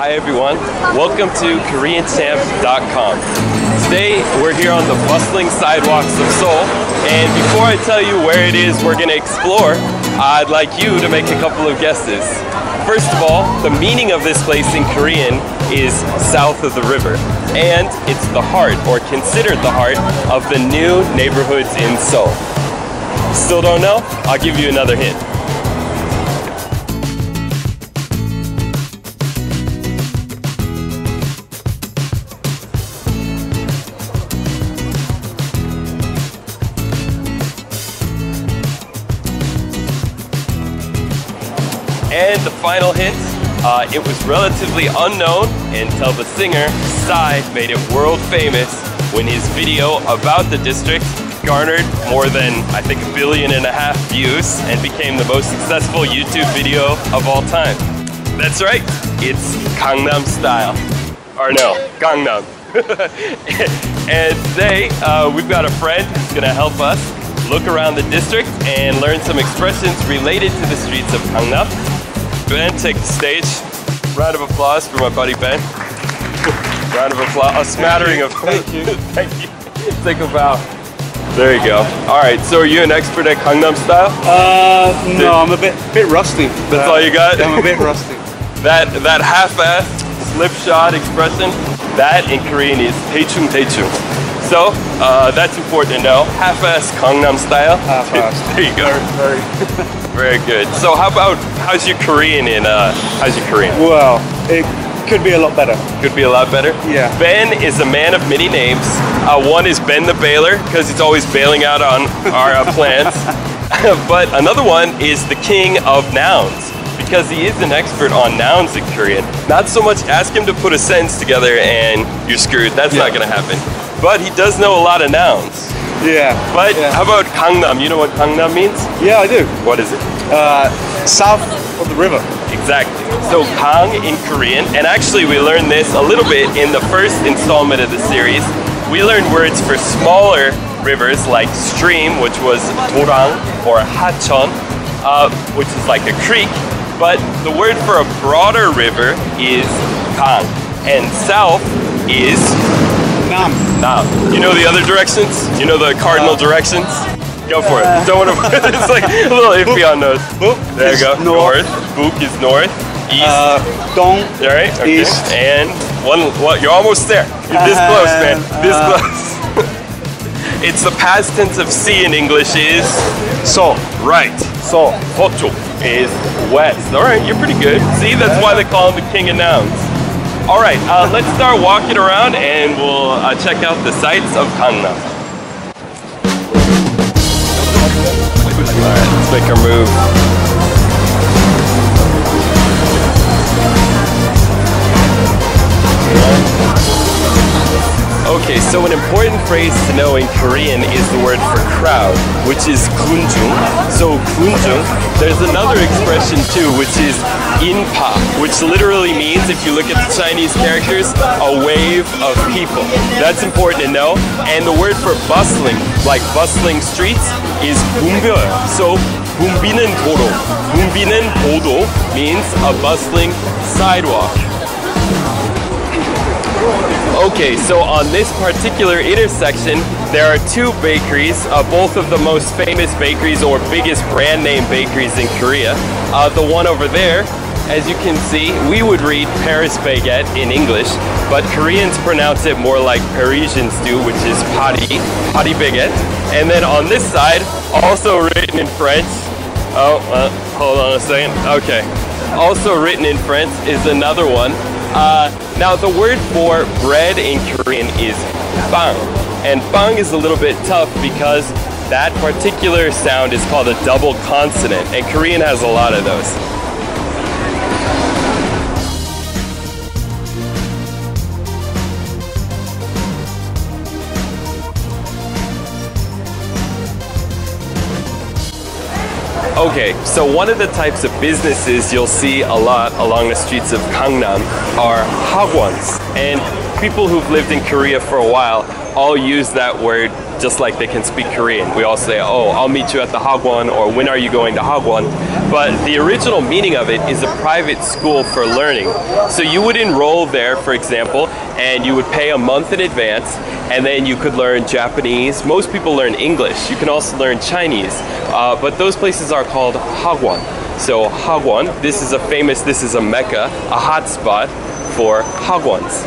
Hi everyone, welcome to KoreanChamp.com. Today we're here on the bustling sidewalks of Seoul, and before I tell you where it is we're going to explore, I'd like you to make a couple of guesses. First of all, the meaning of this place in Korean is south of the river, and it's the heart, or considered the heart, of the new neighborhoods in Seoul. Still don't know? I'll give you another hint. And the final hint, it was relatively unknown until the singer, Psy, made it world famous when his video about the district garnered more than, I think, 1.5 billion views and became the most successful YouTube video of all time. That's right, it's Gangnam style. Or no, Gangnam. And today, we've got a friend who's gonna help us look around the district and learn some expressions related to the streets of Gangnam. Ben, take the stage. Round of applause for my buddy Ben. Round of applause. A smattering of thank you. Thank you. Take a bow. There you go. All right. So are you an expert at Gangnam style? No, I'm a bit rusty. That's all you got? I'm a bit rusty. That half-assed slipshod expression, that in Korean is 대충대충. So that's important to know. Half-assed Gangnam style. Half-assed. There you go. Very good. So how's your Korean how's your Korean? Well, it could be a lot better. Could be a lot better? Yeah. Ben is a man of many names. One is Ben the Bailer, because he's always bailing out on our plans. But another one is the king of nouns, because he is an expert on nouns in Korean. Not so much ask him to put a sentence together and you're screwed. That's not gonna happen. But he does know a lot of nouns. Yeah. But how about Gangnam? You know what Gangnam means? Yeah, I do. What is it? South of the river. Exactly. So Gang in Korean, and actually we learned this a little bit in the first installment of the series. We learned words for smaller rivers like stream, which was dorang, or hachon, which is like a creek. But the word for a broader river is gang, and south is Nam. You know the other directions? You know the cardinal directions? Go for it. Don't want to. It's like a little iffy on those. There you go. North. Buk is north. East. Dong. All right. Okay. East. And what? You're almost there. You're this close, man. This close. It's the past tense of see in English is So. right. So. Hocho is west. All right. You're pretty good. See, that's why they call him the king of nouns. All right, let's start walking around and we'll check out the sights of Gangnam. All right, let's make our move. Okay, so an important phrase to know in Korean is the word for crowd, which is 군중. So 군중, there's another expression too, which is inpa, which literally means, if you look at the Chinese characters, a wave of people. That's important to know. And the word for bustling, like bustling streets, is 붐벼. So 붐비는 도로. 붐비는 도도 means a bustling sidewalk. Okay, so on this particular intersection, there are two bakeries, both of the most famous bakeries or biggest brand name bakeries in Korea. The one over there, as you can see, we would read Paris baguette in English, but Koreans pronounce it more like Parisians do, which is Paris baguette. And then on this side, also written in French, hold on a second, okay. Also written in French is another one. Now the word for bread in Korean is bang, and bang is a little bit tough because that particular sound is called a double consonant, and Korean has a lot of those. Okay, so one of the types of businesses you'll see a lot along the streets of Gangnam are hagwons. And people who've lived in Korea for a while all use that word just like they can speak Korean. We all say, oh, I'll meet you at the Hagwon, or when are you going to Hagwon? But the original meaning of it is a private school for learning. So you would enroll there, for example, and you would pay a month in advance, and then you could learn Japanese. Most people learn English. You can also learn Chinese, but those places are called Hagwon. So Hagwon, this is a mecca, a hot spot for Hagwons.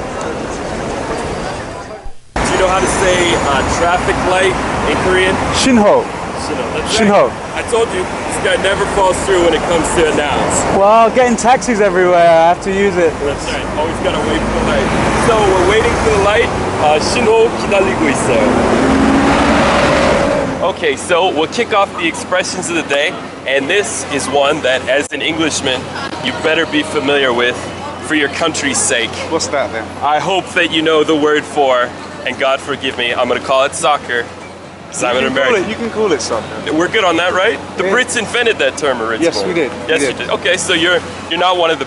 Do you know how to say traffic light in Korean? Shinho. That's Shinho. right. I told you, this guy never falls through when it comes to announce. Well, getting taxis everywhere, I have to use it. That's right. Always gotta wait for the light. So we're waiting for the light. 신호 기다리고 있어요. Okay, so we'll kick off the expressions of the day, and this is one that, as an Englishman, you better be familiar with for your country's sake. What's that then? I hope that you know the word for, and God forgive me, I'm gonna call it soccer. I'm an American. You can call it soccer. We're good on that, right? The Yeah. Brits invented that term originally. Yes, we did. Yes, you did. Okay, so you're not one of the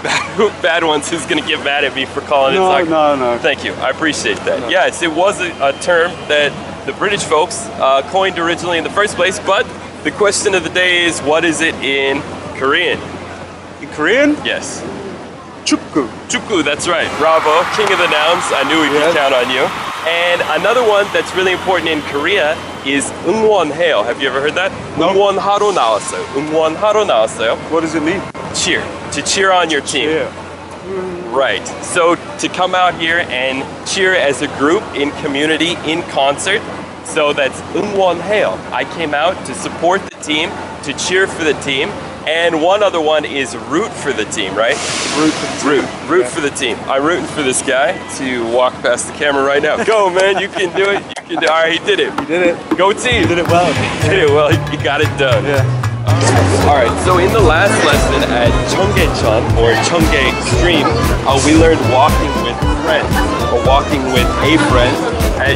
bad ones who's gonna get mad at me for calling it soccer. No. Thank you. I appreciate that. Yes, it was a term that the British folks coined originally in the first place, but the question of the day is, what is it in Korean? In Korean? Yes. Chukku. Chukku, that's right. Bravo, king of the nouns. I knew we could count on you. And another one that's really important in Korea is 응원해요. Have you ever heard that? No. 응원하러 나왔어요. 응원하러 나왔어요. What does it mean? Cheer. To cheer on your team. Yeah. Right. So to come out here and cheer as a group, in community, in concert. So that's 응원해요. I came out to support the team, to cheer for the team. And one other one is root for the team, right? Root for the team. I'm rooting for this guy to walk past the camera right now. Go, man, you can do it. You can do it. All right, he did it. You did it. Go team. You did it well. He did it well. He got it done. Yeah. All right, so in the last lesson at Cheonggyecheon, or Cheonggye Stream, we learned walking with friends, or walking with a friend.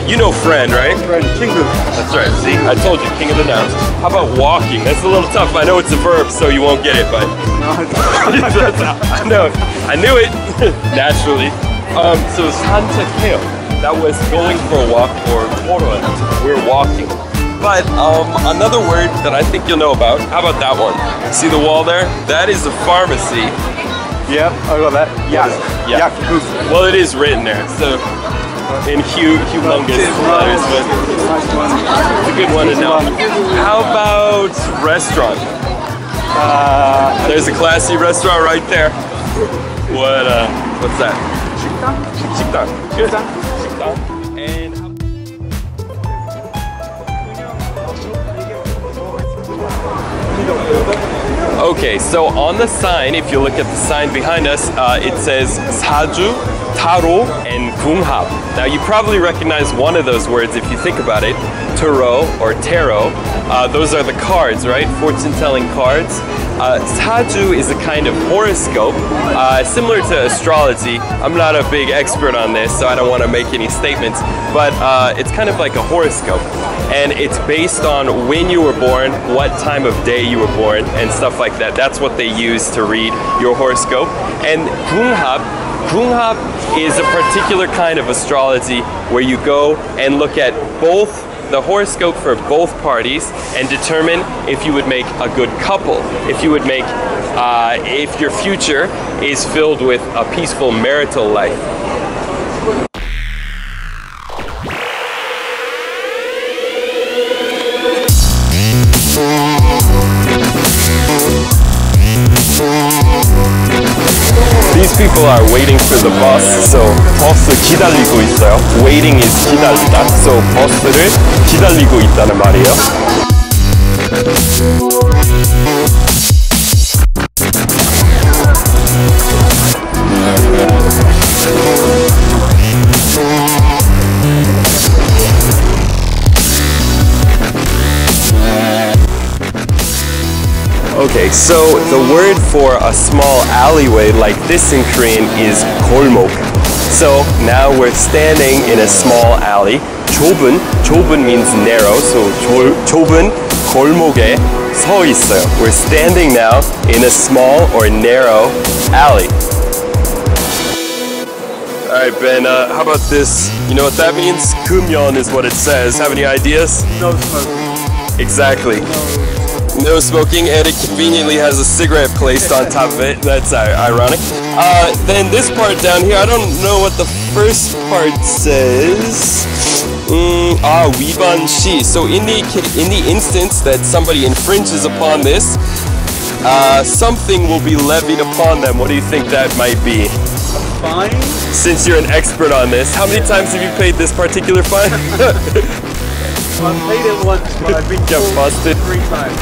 You know friend, right? Friend, 친구. That's right, see? I told you, king of the nouns. How about walking? That's a little tough. I know it's a verb, so you won't get it, but... I know. I knew it, naturally. So 산책해요. That was going for a walk, or we're walking. But another word that I think you'll know about, how about that one? See the wall there? That is a pharmacy. Yeah, I got that. Yeah. Well, it is written there, so in humongous letters, but it's a good one to know. How about restaurant? There's a classy restaurant right there. What's that? 식당. Good. 식당. And okay, so on the sign, if you look at the sign behind us, it says 사주, 타로, and 궁합. Now you probably recognize one of those words if you think about it. Tarot or tarot. Those are the cards, right? Fortune-telling cards. Saju is a kind of horoscope, similar to astrology. I'm not a big expert on this, so I don't want to make any statements, but it's kind of like a horoscope. And it's based on when you were born, what time of day you were born, and stuff like that. That's what they use to read your horoscope. And Gunghap is a particular kind of astrology where you go and look at both the horoscope for both parties and determine if you would make a good couple, if you would make, if your future is filled with a peaceful marital life. These people are waiting for the bus, so 버스 기다리고 있어요. Waiting is 기다리다, so 버스를 기다리고 있다는 말이에요. Okay, so the word for a small alleyway like this in Korean is 골목. So now we're standing in a small alley. 좁은 means narrow, so 좁은 골목에 서 있어요. We're standing now in a small or narrow alley. Alright, Ben, how about this? You know what that means? 금연 is what it says. Have any ideas? No smoking. Exactly. No smoking, and it conveniently has a cigarette placed on top of it. That's ironic. Then this part down here, I don't know what the first part says. 위반시. So in the instance that somebody infringes upon this, something will be levied upon them. What do you think that might be? Fine. Since you're an expert on this, how many times have you paid this particular fine? I've paid it once, but I've been busted 3 times.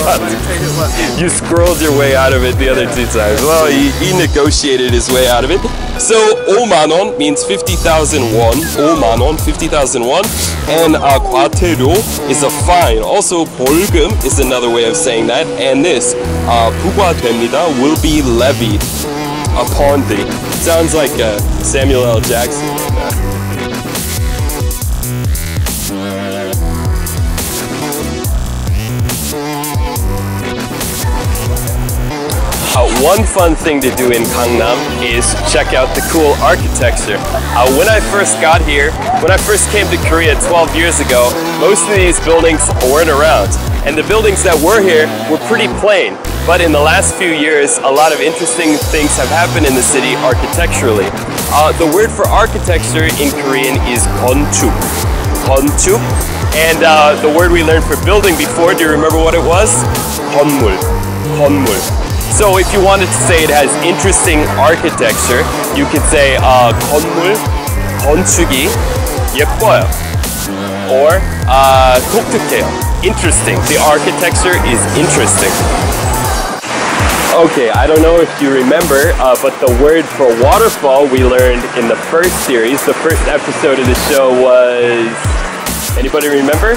But I paid it once. You scrolled your way out of it the other 2 times. Well, he negotiated his way out of it. So 5만 원 means 50,000 won. 5만 원, 50,000 won. And 과태료 is a fine. Also 벌금 is another way of saying that. And this 부과됩니다 will be levied upon thee. Sounds like Samuel L. Jackson. One fun thing to do in Gangnam is check out the cool architecture. When I first got here, when I first came to Korea 12 years ago, most of these buildings weren't around. And the buildings that were here were pretty plain. But in the last few years, a lot of interesting things have happened in the city architecturally. The word for architecture in Korean is 건축. 건축. And the word we learned for building before, do you remember what it was? 건물. 건물. So if you wanted to say it has interesting architecture, you could say 건물, 건축이 예뻐요. Or 독특해요. Interesting. The architecture is interesting. Okay, I don't know if you remember, but the word for waterfall we learned in the first series. The first episode of the show was, anybody remember?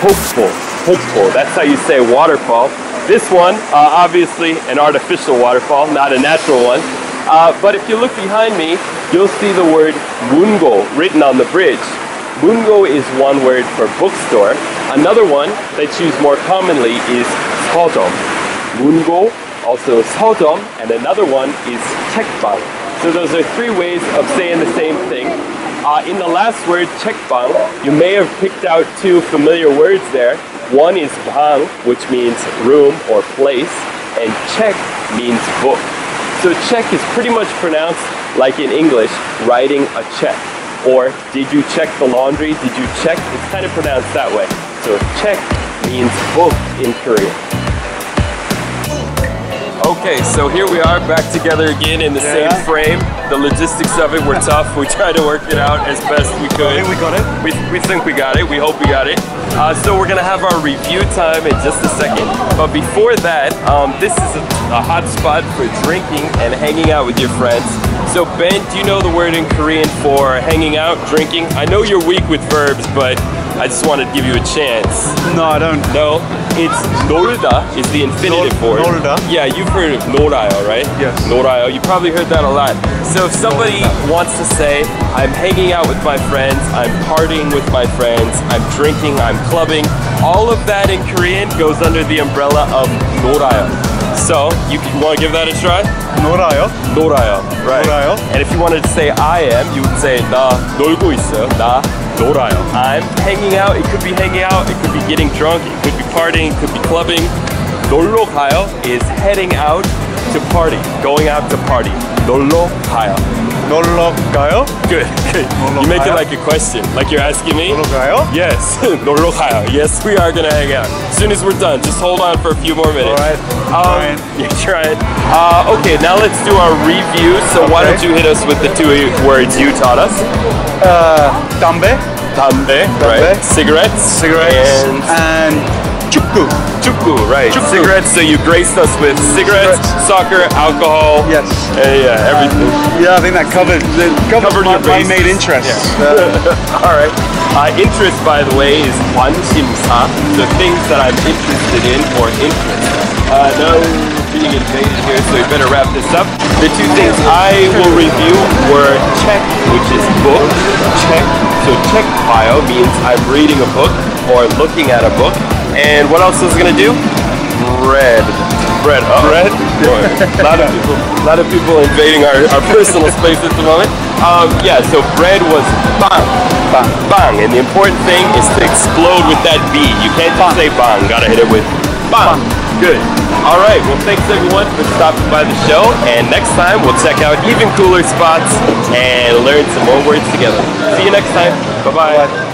Hopeful. Hopeful. That's how you say waterfall. This one, obviously an artificial waterfall, not a natural one. But if you look behind me, you'll see the word 문고 written on the bridge. 문고 is one word for bookstore. Another one that's used more commonly is 서점. 문고, also 서점, and another one is 책방. So those are 3 ways of saying the same thing. In the last word, 책방, you may have picked out 2 familiar words there. One is 방, which means room or place, and 책 means book. So check is pretty much pronounced like in English, writing a check. Or, did you check the laundry? Did you check? It's kind of pronounced that way. So check means book in Korean. Okay, so here we are back together again in the same frame. The logistics of it were tough. We tried to work it out as best we could. I think we got it. We think we got it. We hope we got it. So we're gonna have our review time in just a second. But before that, this is a hot spot for drinking and hanging out with your friends. So Ben, do you know the word in Korean for hanging out, drinking? I know you're weak with verbs, but I just wanted to give you a chance. No, I don't. No? It's 놀다 is the infinitive word. 놀다? Yeah, you've heard of 놀아요, right? Yes. 놀아요. You probably heard that a lot. So if somebody wants to say, I'm hanging out with my friends, I'm partying with my friends, I'm drinking, I'm clubbing, all of that in Korean goes under the umbrella of 놀아요. So, you want to give that a try? 놀아요? 놀아요, right. 놀아요? And if you wanted to say I am, you would say 나 놀고 있어요. 나 놀아요. I'm hanging out. It could be hanging out. It could be getting drunk. It could be partying. It could be clubbing. 놀러 가요 is heading out to party. Going out to party. 놀러 가요. 놀러 가요? Good, good. 놀러 You make it 가요? like a question, like you're asking me. 놀러 가요? Yes, 놀러 가요. Yes, we are gonna hang out. As soon as we're done, just hold on for a few more minutes. Alright, trying. You're trying. Okay, now let's do our review. So why don't you hit us with the 2 words you taught us? 담배? 담배, right? Cigarettes. Cigarettes. And 축구. 축구, right? 축구. Cigarettes. So you graced us with cigarettes, soccer, alcohol. Yes. Yeah, everything. Yeah, I think that covered your my bases. main interests. Yeah. All right. Interest, by the way, is 관심사. The things that I'm interested in or interest. Now we're being invaded here, so we better wrap this up. The 2 things I will review were check, which is book. Check. So check bio means I'm reading a book or looking at a book. And what else was I gonna do? Bread. Oh. Bread? Boy, a lot of people invading our personal space at the moment. Yeah, so bread was bang. Bang. Bang. And the important thing is to explode with that B. You can't just say bang. Gotta hit it with bang. Good. All right. Well, thanks everyone for stopping by the show. And next time we'll check out even cooler spots and learn some more words together. See you next time. Bye-bye.